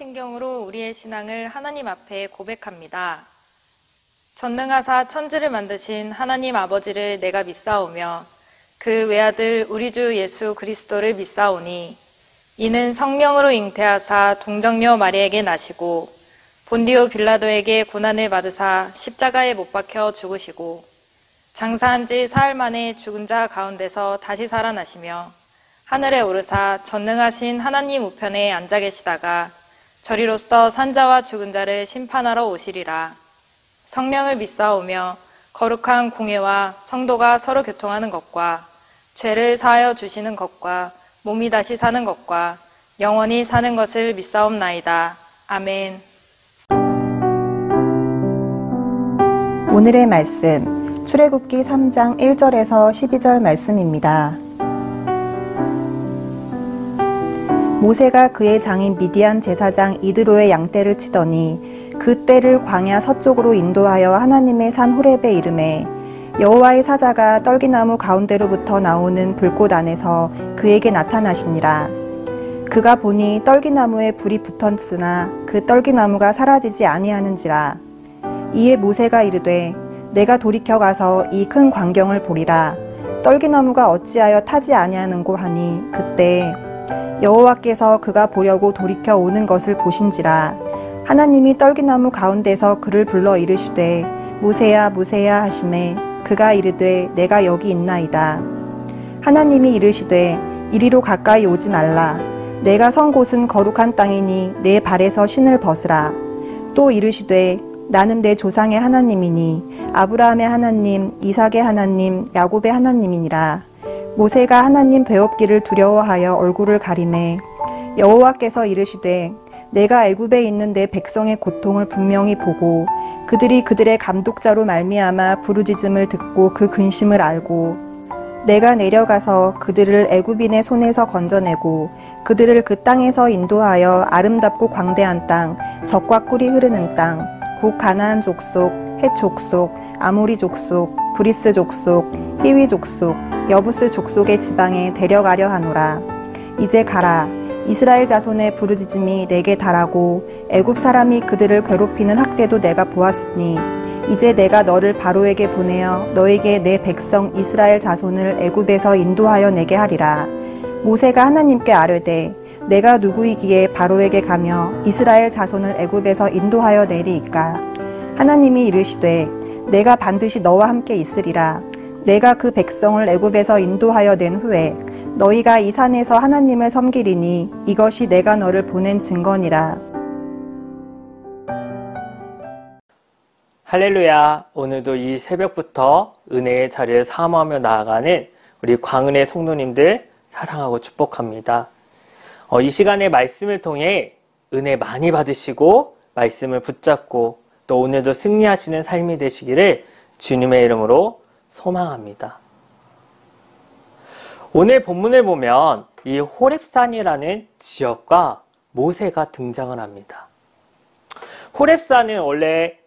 신경으로 우리의 신앙을 하나님 앞에 고백합니다. 전능하사 천지를 만드신 하나님 아버지를 내가 믿사오며 그 외아들 우리 주 예수 그리스도를 믿사오니 이는 성령으로 잉태하사 동정녀 마리에게 나시고 본디오 빌라도에게 고난을 받으사 십자가에 못 박혀 죽으시고 장사한 지 사흘 만에 죽은 자 가운데서 다시 살아나시며 하늘에 오르사 전능하신 하나님 우편에 앉아 계시다가 저리로서 산자와 죽은 자를 심판하러 오시리라. 성령을 믿사오며 거룩한 공회와 성도가 서로 교통하는 것과 죄를 사하여 주시는 것과 몸이 다시 사는 것과 영원히 사는 것을 믿사옵나이다. 아멘. 오늘의 말씀, 출애굽기 3장 1절에서 12절 말씀입니다. 모세가 그의 장인 미디안 제사장 이드로의 양떼를 치더니 그 떼를 광야 서쪽으로 인도하여 하나님의 산 호렙에 이르매 여호와의 사자가 떨기나무 가운데로부터 나오는 불꽃 안에서 그에게 나타나시니라. 그가 보니 떨기나무에 불이 붙었으나 그 떨기나무가 사라지지 아니하는지라. 이에 모세가 이르되 내가 돌이켜 가서 이 큰 광경을 보리라. 떨기나무가 어찌하여 타지 아니하는고 하니 그때 여호와께서 그가 보려고 돌이켜 오는 것을 보신지라. 하나님이 떨기나무 가운데서 그를 불러 이르시되 모세야 모세야 하시매 그가 이르되 내가 여기 있나이다. 하나님이 이르시되 이리로 가까이 오지 말라. 내가 선 곳은 거룩한 땅이니 내 발에서 신을 벗으라. 또 이르시되 나는 내 조상의 하나님이니 아브라함의 하나님, 이삭의 하나님, 야곱의 하나님이니라. 모세가 하나님 배웁기를 두려워하여 얼굴을 가리매 여호와께서 이르시되 내가 애굽에 있는 내 백성의 고통을 분명히 보고 그들이 그들의 감독자로 말미암아 부르짖음을 듣고 그 근심을 알고 내가 내려가서 그들을 애굽인의 손에서 건져내고 그들을 그 땅에서 인도하여 아름답고 광대한 땅, 젖과 꿀이 흐르는 땅, 곧 가나안 족속, 헷 족속, 아모리 족속, 브리스 족속, 히위 족속, 여부스 족속의 지방에 데려가려 하노라. 이제 가라. 이스라엘 자손의 부르짖음이 내게 달하고 애굽 사람이 그들을 괴롭히는 학대도 내가 보았으니 이제 내가 너를 바로에게 보내어 너에게 내 백성 이스라엘 자손을 애굽에서 인도하여 내게 하리라. 모세가 하나님께 아뢰되 내가 누구이기에 바로에게 가며 이스라엘 자손을 애굽에서 인도하여 내리이까. 하나님이 이르시되 내가 반드시 너와 함께 있으리라. 내가 그 백성을 애굽에서 인도하여 낸 후에 너희가 이 산에서 하나님을 섬기리니 이것이 내가 너를 보낸 증거니라. 할렐루야. 오늘도 이 새벽부터 은혜의 자리를 사모하며 나아가는 우리 광은의 성도님들 사랑하고 축복합니다. 이 시간에 말씀을 통해 은혜 많이 받으시고 말씀을 붙잡고 또 오늘도 승리하시는 삶이 되시기를 주님의 이름으로 소망합니다. 오늘 본문을 보면 이 호렙산이라는 지역과 모세가 등장을 합니다. 호렙산은 원래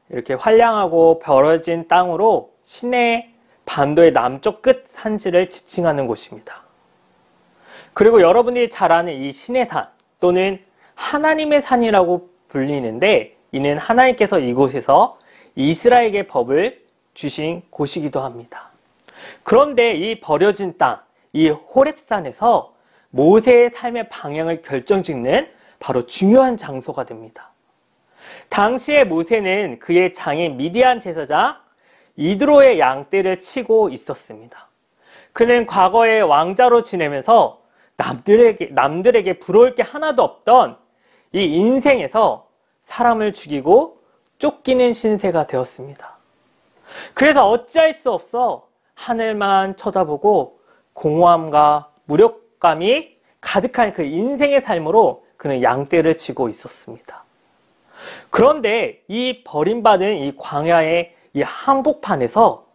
이렇게 환량하고 벌어진 땅으로 시내 반도의 남쪽 끝 산지를 지칭하는 곳입니다. 그리고 여러분이 잘 아는 이 시내산 또는 하나님의 산이라고 불리는데 이는 하나님께서 이곳에서 이스라엘에게 법을 주신 곳이기도 합니다. 그런데 이 버려진 땅, 이 호렙산에서 모세의 삶의 방향을 결정짓는 바로 중요한 장소가 됩니다. 당시에 모세는 그의 장인 미디안 제사장 이드로의 양떼를 치고 있었습니다. 그는 과거에 왕자로 지내면서 남들에게 부러울 게 하나도 없던 이 인생에서 사람을 죽이고 쫓기는 신세가 되었습니다. 그래서 어찌할 수 없어 하늘만 쳐다보고 공허함과 무력감이 가득한 그 인생의 삶으로 그는 양떼를 치고 있었습니다. 그런데 이 버림받은 이 광야의 이 한복판에서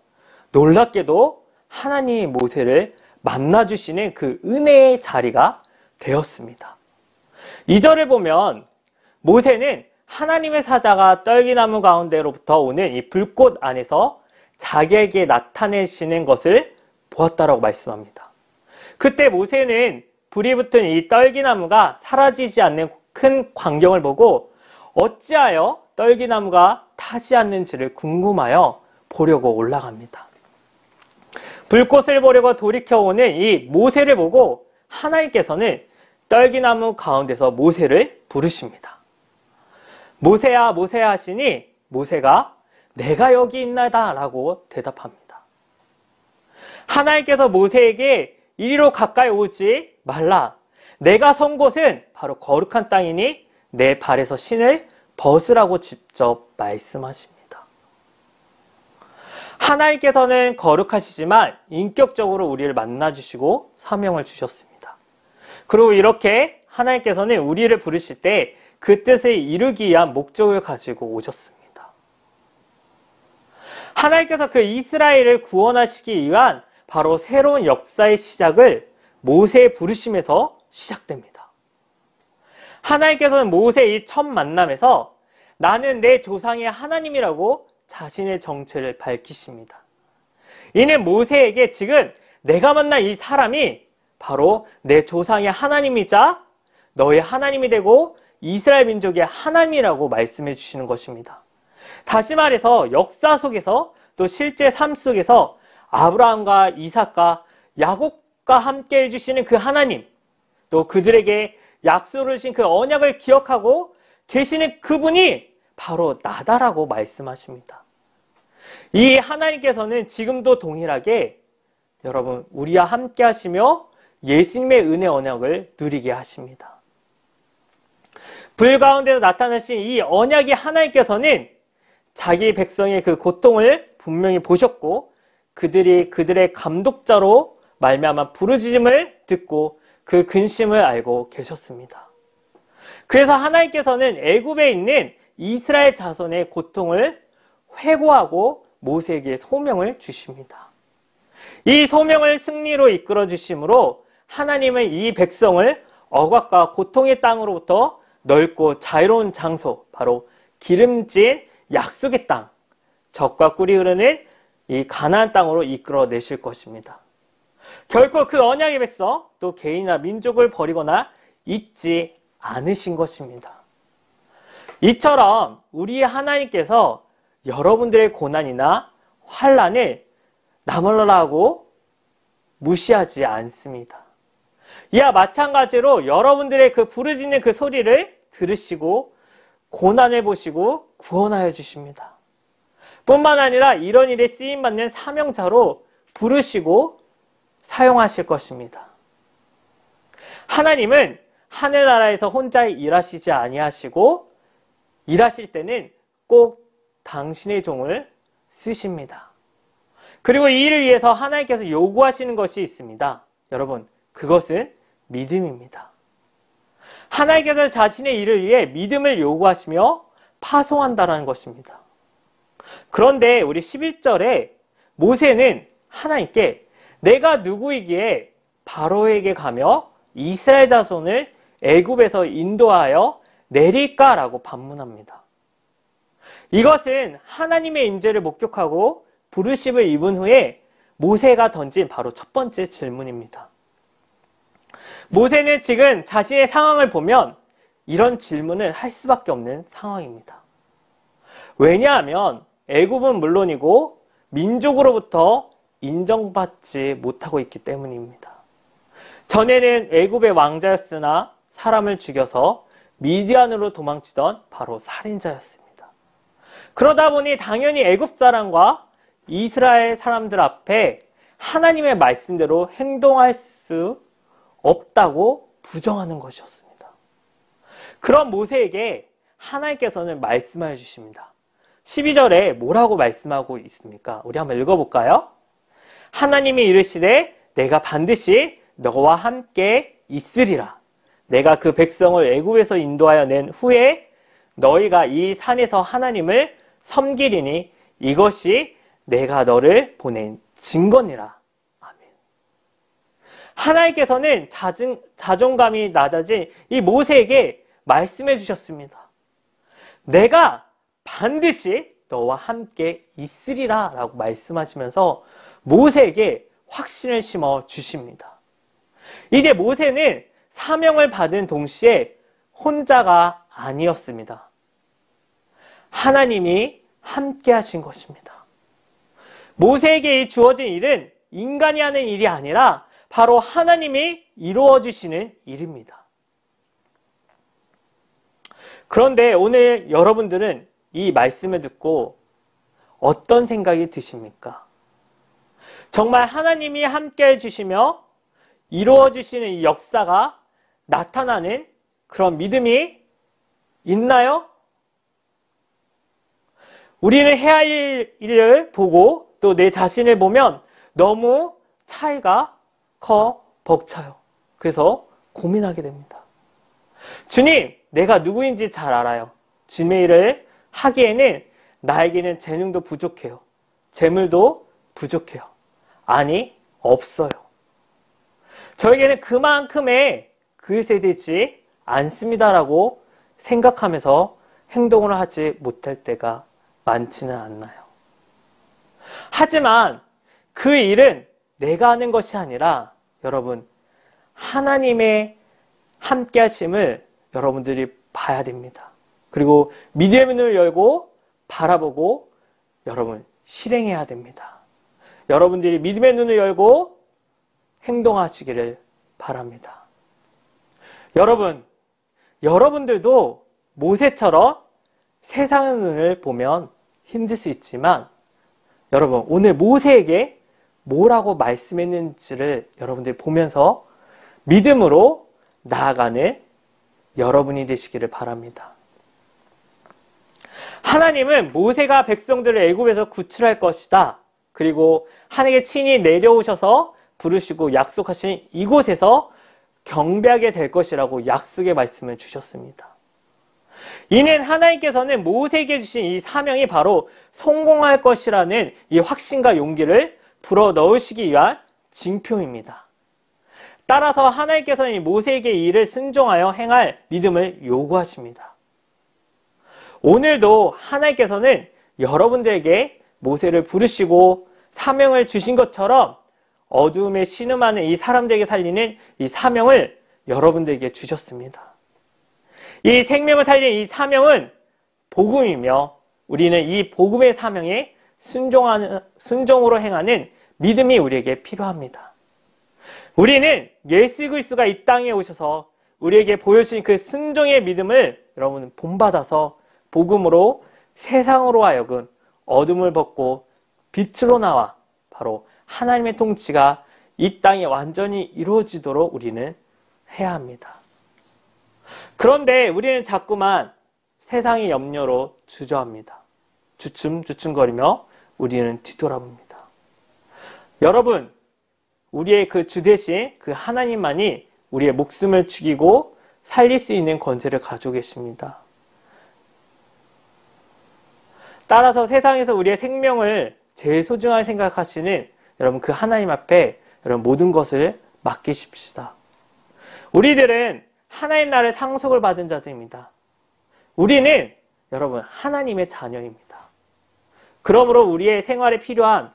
놀랍게도 하나님이 모세를 만나주시는 그 은혜의 자리가 되었습니다. 2절을 보면 모세는 하나님의 사자가 떨기나무 가운데로부터 오는 이 불꽃 안에서 자기에게 나타내시는 것을 보았다라고 말씀합니다. 그때 모세는 불이 붙은 이 떨기나무가 사라지지 않는 큰 광경을 보고 어찌하여 떨기나무가 타지 않는지를 궁금하여 보려고 올라갑니다. 불꽃을 보려고 돌이켜오는 이 모세를 보고 하나님께서는 떨기나무 가운데서 모세를 부르십니다. 모세야, 모세야 하시니 모세가 내가 여기 있나이다 라고 대답합니다. 하나님께서 모세에게 이리로 가까이 오지 말라. 내가 선 곳은 바로 거룩한 땅이니 내 발에서 신을 벗으라고 직접 말씀하십니다. 하나님께서는 거룩하시지만 인격적으로 우리를 만나주시고 사명을 주셨습니다. 그리고 이렇게 하나님께서는 우리를 부르실 때 그 뜻을 이루기 위한 목적을 가지고 오셨습니다. 하나님께서 그 이스라엘을 구원하시기 위한 바로 새로운 역사의 시작을 모세의 부르심에서 시작됩니다. 하나님께서는 모세의 이 첫 만남에서 나는 내 조상의 하나님이라고 자신의 정체를 밝히십니다. 이는 모세에게 지금 내가 만난 이 사람이 바로 내 조상의 하나님이자 너의 하나님이 되고 이스라엘 민족의 하나님이라고 말씀해 주시는 것입니다. 다시 말해서 역사 속에서 또 실제 삶 속에서 아브라함과 이삭과 야곱과 함께 해주시는 그 하나님, 또 그들에게 약속을 주신 그 언약을 기억하고 계시는 그분이 바로 나다라고 말씀하십니다. 이 하나님께서는 지금도 동일하게 여러분 우리와 함께 하시며 예수님의 은혜 언약을 누리게 하십니다. 불 가운데서 나타나신 이 언약의 하나님께서는 자기 백성의 그 고통을 분명히 보셨고 그들의 감독자로 말미암아 부르짖음을 듣고 그 근심을 알고 계셨습니다. 그래서 하나님께서는 애굽에 있는 이스라엘 자손의 고통을 회고하고 모세에게 소명을 주십니다. 이 소명을 승리로 이끌어 주심으로 하나님은 이 백성을 억압과 고통의 땅으로부터 넓고 자유로운 장소, 바로 기름진 약속의 땅, 젖과 꿀이 흐르는 이 가나안 땅으로 이끌어내실 것입니다. 결코 그 언약의 백성, 또 개인이나 민족을 버리거나 잊지 않으신 것입니다. 이처럼 우리 하나님께서 여러분들의 고난이나 환난을 나몰라라 하고 무시하지 않습니다. 이와 마찬가지로 여러분들의 그 부르짖는 그 소리를 들으시고 고난을 보시고 구원하여 주십니다. 뿐만 아니라 이런 일에 쓰임받는 사명자로 부르시고 사용하실 것입니다. 하나님은 하늘나라에서 혼자 일하시지 아니하시고 일하실 때는 꼭 당신의 종을 쓰십니다. 그리고 이 일을 위해서 하나님께서 요구하시는 것이 있습니다. 여러분, 그것은 믿음입니다. 하나님께서 자신의 일을 위해 믿음을 요구하시며 파송한다는 것입니다. 그런데 우리 11절에 모세는 하나님께 내가 누구이기에 바로에게 가며 이스라엘 자손을 애굽에서 인도하여 내릴까라고 반문합니다. 이것은 하나님의 임재를 목격하고 부르심을 입은 후에 모세가 던진 바로 첫 번째 질문입니다. 모세는 지금 자신의 상황을 보면 이런 질문을 할 수밖에 없는 상황입니다. 왜냐하면 애굽은 물론이고 민족으로부터 인정받지 못하고 있기 때문입니다. 전에는 애굽의 왕자였으나 사람을 죽여서 미디안으로 도망치던 바로 살인자였습니다. 그러다 보니 당연히 애굽 사람과 이스라엘 사람들 앞에 하나님의 말씀대로 행동할 수 없다고 부정하는 것이었습니다. 그런 모세에게 하나님께서는 말씀하여 주십니다. 12절에 뭐라고 말씀하고 있습니까? 우리 한번 읽어볼까요? 하나님이 이르시되 내가 반드시 너와 함께 있으리라. 내가 그 백성을 애굽에서 인도하여 낸 후에 너희가 이 산에서 하나님을 섬기리니 이것이 내가 너를 보낸 증거니라. 아멘. 하나님께서는 자존감이 낮아진 이 모세에게 말씀해 주셨습니다. 내가 반드시 너와 함께 있으리라 라고 말씀하시면서 모세에게 확신을 심어 주십니다. 이제 모세는 사명을 받은 동시에 혼자가 아니었습니다. 하나님이 함께 하신 것입니다. 모세에게 주어진 일은 인간이 하는 일이 아니라 바로 하나님이 이루어 주시는 일입니다. 그런데 오늘 여러분들은 이 말씀을 듣고 어떤 생각이 드십니까? 정말 하나님이 함께 해주시며 이루어 주시는 이 역사가 나타나는 그런 믿음이 있나요? 우리는 해야 할 일을 보고 또 내 자신을 보면 너무 차이가 벅차요. 그래서 고민하게 됩니다. 주님, 내가 누구인지 잘 알아요. 주님의 일을 하기에는 나에게는 재능도 부족해요. 재물도 부족해요. 아니, 없어요. 저에게는 그만큼의 그릇이 되지 않습니다라고 생각하면서 행동을 하지 못할 때가 많지는 않나요? 하지만 그 일은 내가 하는 것이 아니라 여러분, 하나님의 함께 하심을 여러분들이 봐야 됩니다. 그리고 믿음의 눈을 열고 바라보고 여러분 실행해야 됩니다. 여러분들이 믿음의 눈을 열고 행동하시기를 바랍니다. 여러분들도 모세처럼 세상의 눈을 보면 힘들 수 있지만 여러분, 오늘 모세에게 뭐라고 말씀했는지를 여러분들이 보면서 믿음으로 나아가는 여러분이 되시기를 바랍니다. 하나님은 모세가 백성들을 애굽에서 구출할 것이다. 그리고 하나님께 친히 내려오셔서 부르시고 약속하신 이곳에서 경배하게 될 것이라고 약속의 말씀을 주셨습니다. 이는 하나님께서는 모세에게 주신 이 사명이 바로 성공할 것이라는 이 확신과 용기를 불어넣으시기 위한 징표입니다. 따라서 하나님께서는 이 모세에게 이 일을 순종하여 행할 믿음을 요구하십니다. 오늘도 하나님께서는 여러분들에게 모세를 부르시고 사명을 주신 것처럼 어두움에 신음하는 이 사람들에게 살리는 이 사명을 여러분들에게 주셨습니다. 이 생명을 살리는 이 사명은 복음이며 우리는 이 복음의 사명에 순종으로 행하는 믿음이 우리에게 필요합니다. 우리는 예수 그리스도가 이 땅에 오셔서 우리에게 보여주신 그 순종의 믿음을 여러분 본받아서 복음으로 세상으로 하여금 어둠을 벗고 빛으로 나와 바로 하나님의 통치가 이 땅에 완전히 이루어지도록 우리는 해야 합니다. 그런데 우리는 자꾸만 세상의 염려로 주저합니다. 주춤주춤거리며 우리는 뒤돌아봅니다. 여러분, 우리의 그 주 대신 그 하나님만이 우리의 목숨을 죽이고 살릴 수 있는 권세를 가지고 계십니다. 따라서 세상에서 우리의 생명을 제일 소중하게 생각하시는 여러분 그 하나님 앞에 여러분 모든 것을 맡기십시다. 우리들은 하나님 나라의 상속을 받은 자들입니다. 우리는 여러분 하나님의 자녀입니다. 그러므로 우리의 생활에 필요한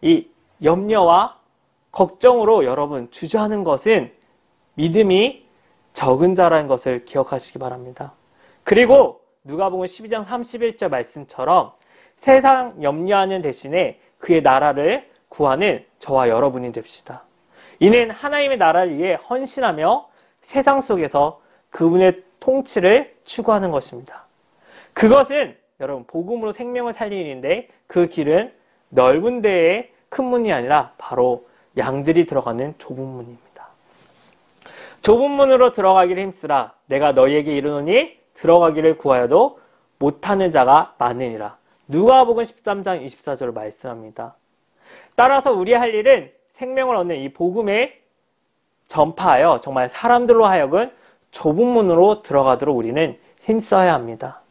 이 염려와 걱정으로 여러분 주저하는 것은 믿음이 적은 자라는 것을 기억하시기 바랍니다. 그리고 누가복음 12장 31절 말씀처럼 세상 염려하는 대신에 그의 나라를 구하는 저와 여러분이 됩시다. 이는 하나님의 나라를 위해 헌신하며 세상 속에서 그분의 통치를 추구하는 것입니다. 그것은 여러분 복음으로 생명을 살리는 일인데 그 길은 넓은 데에 큰 문이 아니라 바로 양들이 들어가는 좁은 문입니다. 좁은 문으로 들어가기를 힘쓰라. 내가 너희에게 이르노니 들어가기를 구하여도 못하는 자가 많으니라. 누가복음 13장 24절을 말씀합니다. 따라서 우리 할 일은 생명을 얻는 이 복음에 전파하여 정말 사람들로 하여금 좁은 문으로 들어가도록 우리는 힘써야 합니다.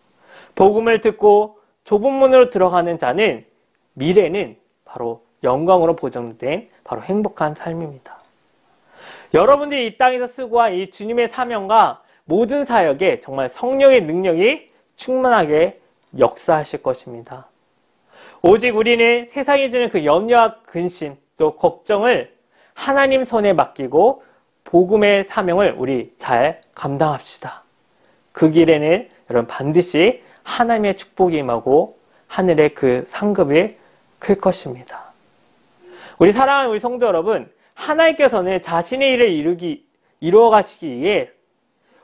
복음을 듣고 좁은 문으로 들어가는 자는 미래는 바로 영광으로 보장된 바로 행복한 삶입니다. 여러분들이 이 땅에서 수고한 이 주님의 사명과 모든 사역에 정말 성령의 능력이 충만하게 역사하실 것입니다. 오직 우리는 세상이 주는 그 염려와 근심 또 걱정을 하나님 손에 맡기고 복음의 사명을 우리 잘 감당합시다. 그 길에는 여러분 반드시 하나님의 축복이 임하고 하늘의 그 상급이 클 것입니다. 우리 사랑하는 우리 성도 여러분, 하나님께서는 자신의 일을 이루어 가시기 위해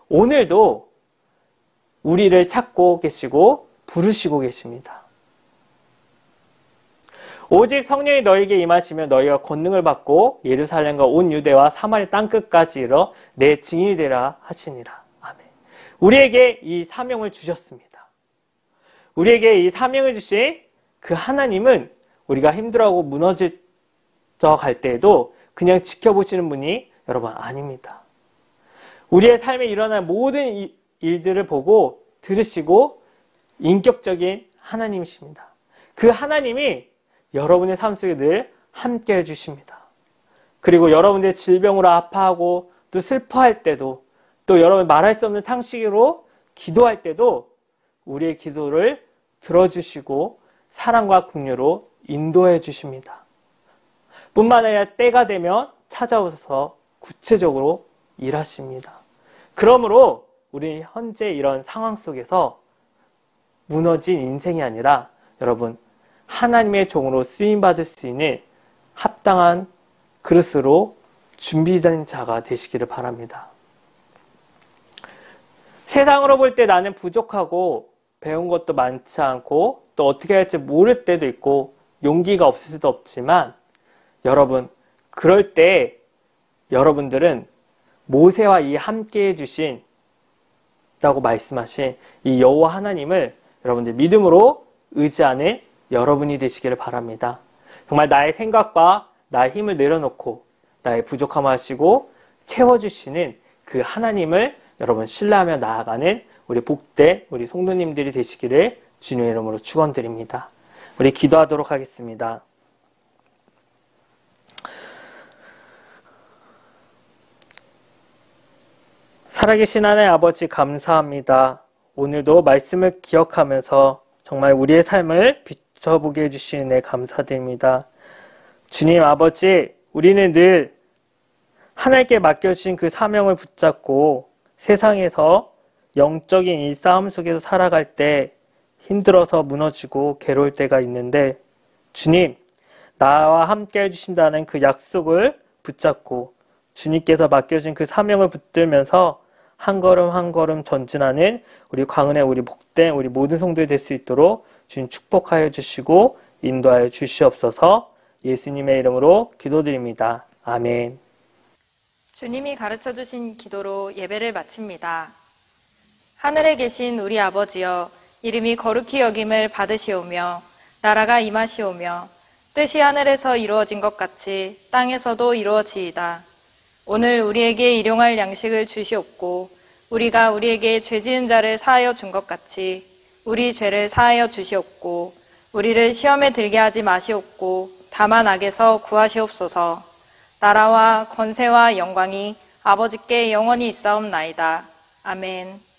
오늘도 우리를 찾고 계시고 부르시고 계십니다. 오직 성령이 너에게 임하시면 너희가 권능을 받고 예루살렘과 온 유대와 사마리 땅끝까지 이르러 내 증인이 되라 하시니라. 아멘. 우리에게 이 사명을 주셨습니다. 우리에게 이 사명을 주신 그 하나님은 우리가 힘들어하고 무너져 갈 때에도 그냥 지켜보시는 분이 여러분 아닙니다. 우리의 삶에 일어난 모든 일들을 보고 들으시고 인격적인 하나님이십니다. 그 하나님이 여러분의 삶 속에 늘 함께 해주십니다. 그리고 여러분의 질병으로 아파하고 또 슬퍼할 때도 또 여러분 말할 수 없는 탄식으로 기도할 때도 우리의 기도를 들어주시고 사랑과 긍휼로 인도해 주십니다. 뿐만 아니라 때가 되면 찾아오셔서 구체적으로 일하십니다. 그러므로 우리 현재 이런 상황 속에서 무너진 인생이 아니라 여러분 하나님의 종으로 쓰임받을 수 있는 합당한 그릇으로 준비된 자가 되시기를 바랍니다. 세상으로 볼 때 나는 부족하고 배운 것도 많지 않고 또 어떻게 할지 모를 때도 있고 용기가 없을 수도 없지만 여러분 그럴 때 여러분들은 모세와 이 함께 해주신 다고 말씀하신 이 여호와 하나님을 여러분들 믿음으로 의지하는 여러분이 되시기를 바랍니다. 정말 나의 생각과 나의 힘을 내려놓고 나의 부족함을 하시고 채워주시는 그 하나님을 여러분 신뢰하며 나아가는 우리 복된 우리 성도님들이 되시기를 주님의 이름으로 축원드립니다. 우리 기도하도록 하겠습니다. 살아계신 하나님 아버지 감사합니다. 오늘도 말씀을 기억하면서 정말 우리의 삶을 비춰보게 해주시는 애 감사드립니다. 주님 아버지, 우리는 늘 하나님께 맡겨주신 그 사명을 붙잡고 세상에서 영적인 이 싸움 속에서 살아갈 때 힘들어서 무너지고 괴로울 때가 있는데 주님, 나와 함께 해주신다는 그 약속을 붙잡고 주님께서 맡겨준 그 사명을 붙들면서 한 걸음 한 걸음 전진하는 우리 광은의 우리 복된 우리 모든 성도들이 될 수 있도록 주님 축복하여 주시고 인도하여 주시옵소서. 예수님의 이름으로 기도드립니다. 아멘. 주님이 가르쳐 주신 기도로 예배를 마칩니다. 하늘에 계신 우리 아버지여, 이름이 거룩히 여김을 받으시오며 나라가 임하시오며 뜻이 하늘에서 이루어진 것 같이 땅에서도 이루어지이다. 오늘 우리에게 일용할 양식을 주시옵고 우리가 우리에게 죄지은 자를 사하여 준 것 같이 우리 죄를 사하여 주시옵고 우리를 시험에 들게 하지 마시옵고 다만 악에서 구하시옵소서. 나라와 권세와 영광이 아버지께 영원히 있사옵나이다. 아멘.